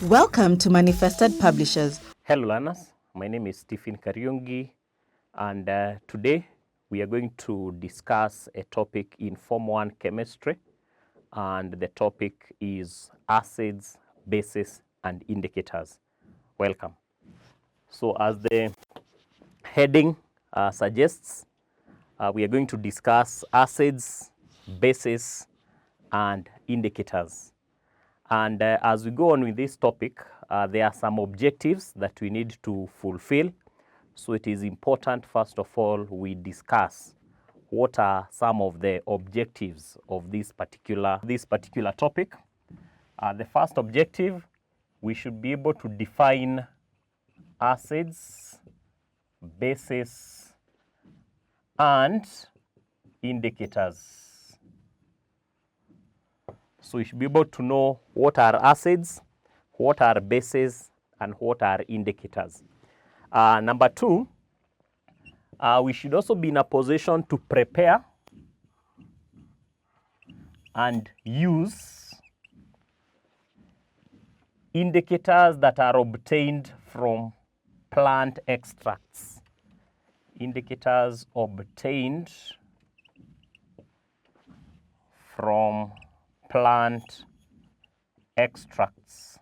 Welcome to Manifested Publishers. Hello learners, my name is Stephen Kariungi, and today we are going to discuss a topic in Form 1 chemistry, and the topic is acids, bases and indicators. Welcome. So as the heading suggests, we are going to discuss acids, bases and indicators. And as we go on with this topic, there are some objectives that we need to fulfill. So it is important, first of all, we discuss what are some of the objectives of this particular topic. The first objective, we should be able to define acids, bases, and indicators. So you should be able to know what are acids, what are bases, and what are indicators. Number two, we should also be in a position to prepare and use indicators that are obtained from plant extracts. Indicators obtained from plant extracts.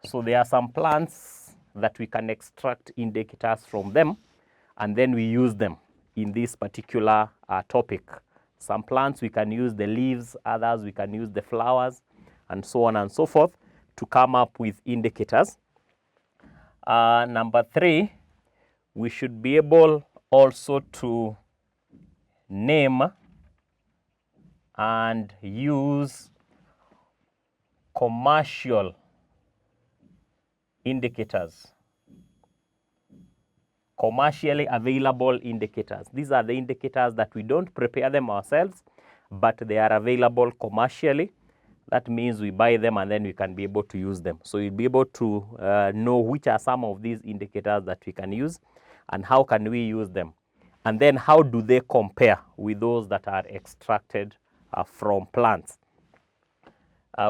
So there are some plants that we can extract indicators from them, and then we use them in this particular topic. Some plants we can use the leaves, others we can use the flowers, and so on and so forth to come up with indicators. Number three, we should be able also to name and use commercial indicators, commercially available indicators. These are the indicators that we don't prepare them ourselves, but they are available commercially. That means we buy them and then we can be able to use them. So you'll be able to know which are some of these indicators that we can use and how can we use them. And then how do they compare with those that are extracted from plants.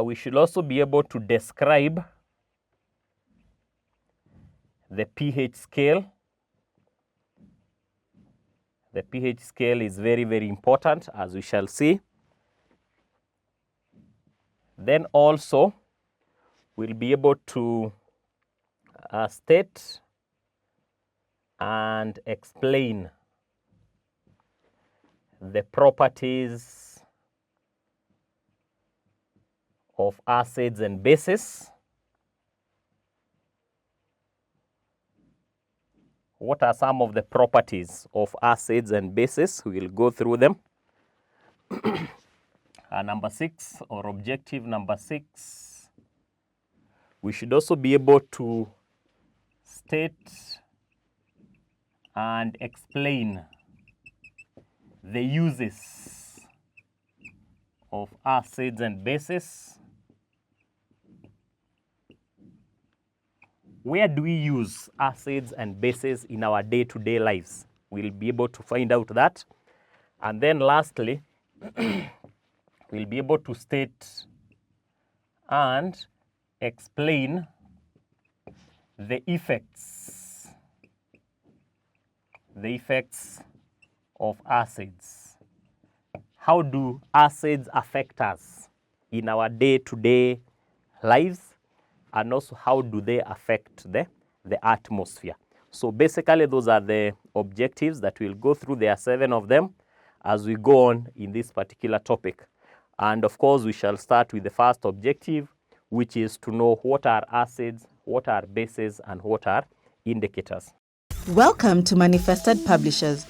We should also be able to describe the pH scale. The pH scale is very, very important, as we shall see. Then also, we'll be able to state and explain the properties of acids and bases. What are some of the properties of acids and bases? We will go through them. Number 6, or objective number 6, we should also be able to state and explain the uses of acids and bases. Where do we use acids and bases in our day-to-day lives? We'll be able to find out that. And then lastly, we'll be able to state and explain the effects of acids. How do acids affect us in our day-to-day lives? And also, how do they affect the atmosphere? So basically, those are the objectives that we'll go through. There are 7 of them as we go on in this particular topic. And of course, we shall start with the first objective, which is to know what are acids, what are bases, and what are indicators. Welcome to Manifested Publishers.